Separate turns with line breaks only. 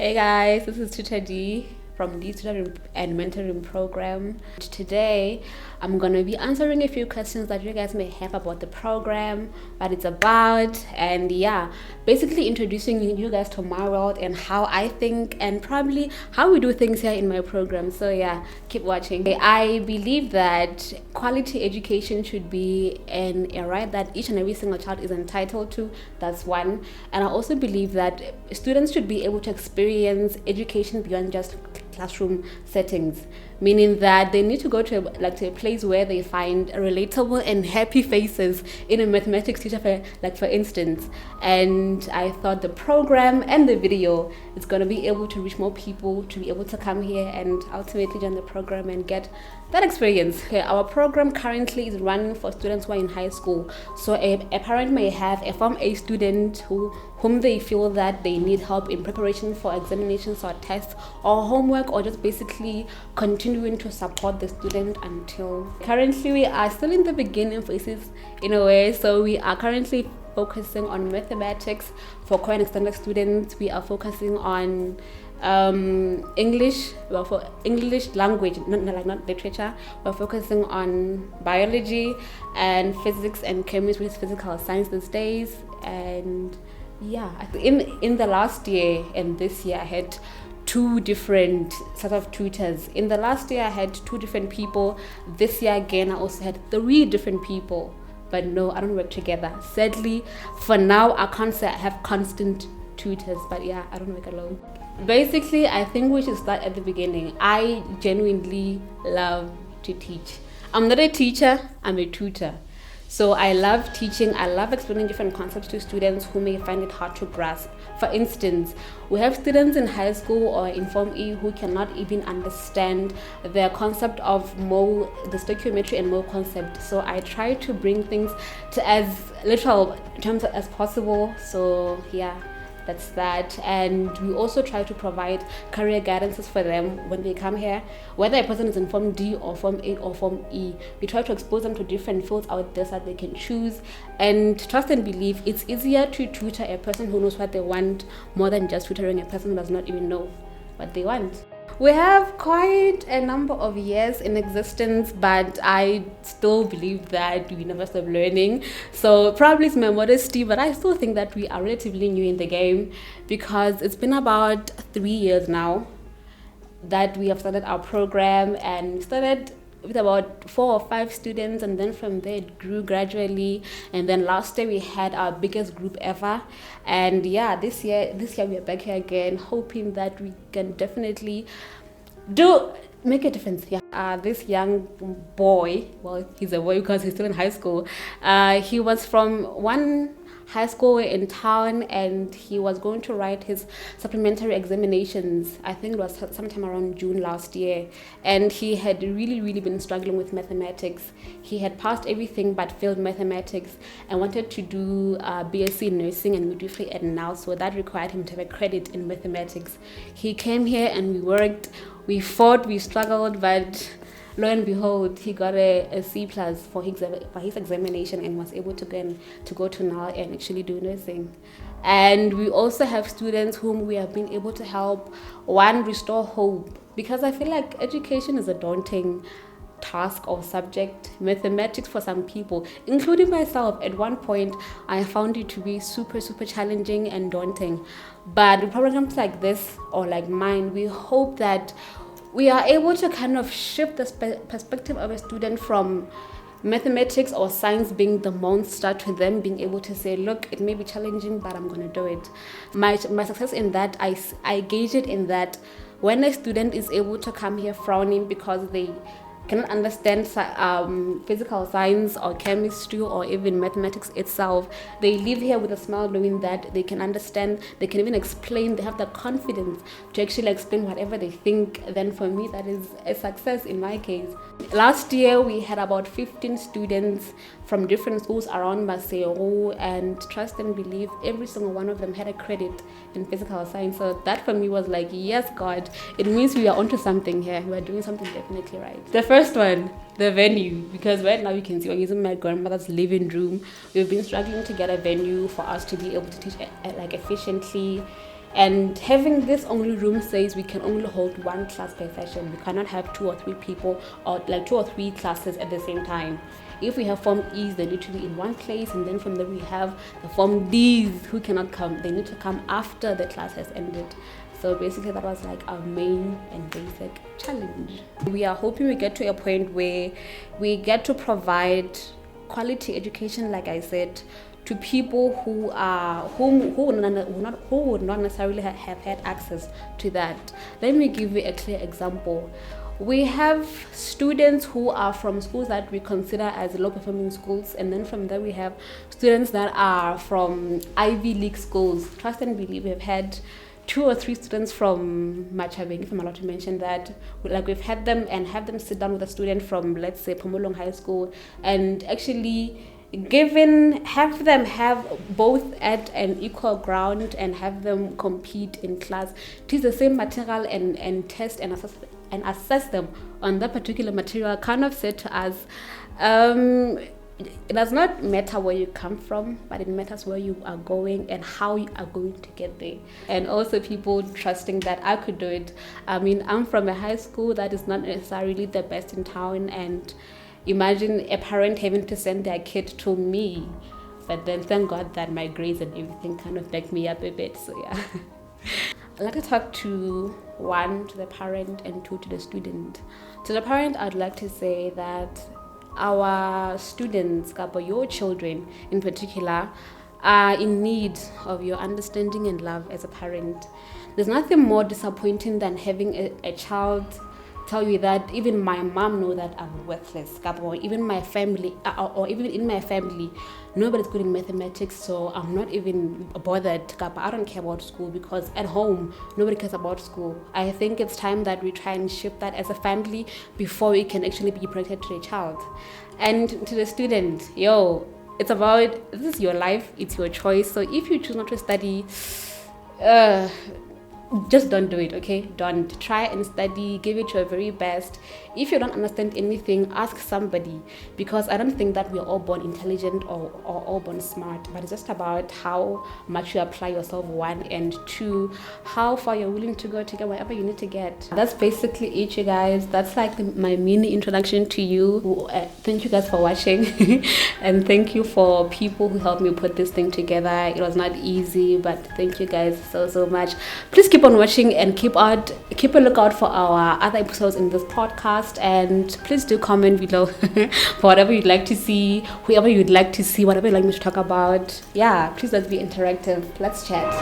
Hey guys, this is Tutor D from the Tutoring and Mentoring Program. Today, I'm going to be answering a few questions that you guys may have about the program, what it's about, and basically introducing you guys to my world and how I think and probably how we do things here in my program. So keep watching. I believe that quality education should be a right that each and every single child is entitled to. That's one. And I also believe that students should be able to experience education beyond just classroom settings, meaning that they need to go to a place where they find relatable and happy faces in a mathematics teacher, for instance. And I thought the program and the video is going to be able to reach more people to be able to come here and ultimately join the program and get that experience. Okay, our program currently is running for students who are in high school. So a parent may have a Form A student whom they feel that they need help in preparation for examinations or tests or homework, or just basically continuing to support the student until currently we are still in the beginning phases in a way. So we are currently focusing on mathematics for core and extended students. We are focusing on English, well, for English language, not literature. We're focusing on biology and physics and chemistry, which is physical science these days. And in the last year and this year I had two different sort of tutors. In the last year I had two different people. This year again I also had three different people. But no, I don't work together. Sadly, for now I can't say I have constant tutors, but I don't work alone. Basically, I think we should start at the beginning. I genuinely love to teach. I'm not a teacher, I'm a tutor. So I love teaching. I love explaining different concepts to students who may find it hard to grasp. For instance, we have students in high school or in Form E who cannot even understand the concept of mole, the stoichiometry and mole concept. So I try to bring things to as literal terms as possible. So that's that. And we also try to provide career guidances for them when they come here, whether a person is in Form D or Form A or Form E. We try to expose them to different fields out there so that they can choose. And trust and believe, it's easier to tutor a person who knows what they want more than just tutoring a person who does not even know what they want. We have quite a number of years in existence, but I still believe that we never stop learning. So probably it's my modesty, but I still think that we are relatively new in the game, because it's been about 3 years now that we have started our program, and started with about 4 or 5 students, and then from there it grew gradually. And then last year we had our biggest group ever, and this year we are back here again, hoping that we can definitely make a difference. This young boy, well, he's a boy because he's still in high school. He was from one high school in town, and he was going to write his supplementary examinations. I think it was sometime around June last year, and he had really been struggling with mathematics. He had passed everything but failed mathematics and wanted to do BSc in nursing and midwifery at NAL, so that required him to have a credit in mathematics. He came here and we worked, we fought, we struggled, but lo and behold, he got a C plus for his examination and was able to go to NAL and actually do nursing. And we also have students whom we have been able to help, one, restore hope, because I feel like education is a daunting task or subject. Mathematics for some people, including myself, at one point I found it to be super challenging and daunting. But with programs like this or like mine, we hope that we are able to kind of shift the perspective of a student from mathematics or science being the monster to them being able to say, look, it may be challenging, but I'm going to do it. My success in that, I gauge it in that when a student is able to come here frowning because they cannot understand physical science or chemistry or even mathematics itself, they leave here with a smile knowing that they can understand, they can even explain, they have the confidence to actually explain whatever they think. Then for me, that is a success in my case. Last year we had about 15 students from different schools around Maseru, and trust and believe, every single one of them had a credit in physical science. So that for me was like, yes, God, it means we are onto something here. We're doing something definitely right. The first one, the venue, because right now you can see we're using my grandmother's living room. We've been struggling to get a venue for us to be able to teach like efficiently And having this only room says we can only hold one class per session. We cannot have 2 or 3 people or like 2 or 3 classes at the same time. If we have Form E's, they need to be in one place, and then from there we have the Form D's who cannot come. They need to come after the class has ended. So basically that was like our main and basic challenge. We are hoping we get to a point where we get to provide quality education, like I said, to people who would not necessarily have had access to that. Let me give you a clear example. We have students who are from schools that we consider as low performing schools, and then from there we have students that are from Ivy League schools. Trust and believe, we've had 2 or 3 students from Machabeng, if I'm allowed to mention that. Like, we've had them and have them sit down with a student from, let's say, Pomolong High School, and actually have them have both at an equal ground and have them compete in class, teach the same material and test and assess them on that particular material. Kind of said to us, it does not matter where you come from, but it matters where you are going and how you are going to get there. And also people trusting that I could do it. I mean, I'm from a high school that is not necessarily the best in town, and imagine a parent having to send their kid to me. But then thank God that my grades and everything kind of backed me up a bit, so yeah. I'd like to talk to 1, to the parent, and 2, to the student. To the parent, I'd like to say that our students, your children in particular, are in need of your understanding and love as a parent. There's nothing more disappointing than having a child tell you that even my mom know that I'm worthless, or even my family, or even in my family, nobody's good in mathematics, so I'm not even bothered. I don't care about school because at home nobody cares about school. I think it's time that we try and shift that as a family before we can actually be protected to a child. And to the student, it's about, this is your life, it's your choice. So if you choose not to study, just don't do it, okay? Don't. Try and study, give it your very best. If you don't understand anything, ask somebody, because I don't think that we're all born intelligent or all born smart, but it's just about how much you apply yourself, 1, and 2, how far you're willing to go to get whatever you need to get. That's basically it, you guys. That's like my mini introduction to you. Thank you guys for watching and thank you for people who helped me put this thing together. It was not easy, but thank you guys so much. Please keep on watching and keep a lookout for our other episodes in this podcast, and please do comment below for whatever you'd like to see, whoever you'd like to see, whatever you'd like me to talk about. Yeah, please, let's be interactive. Let's chat.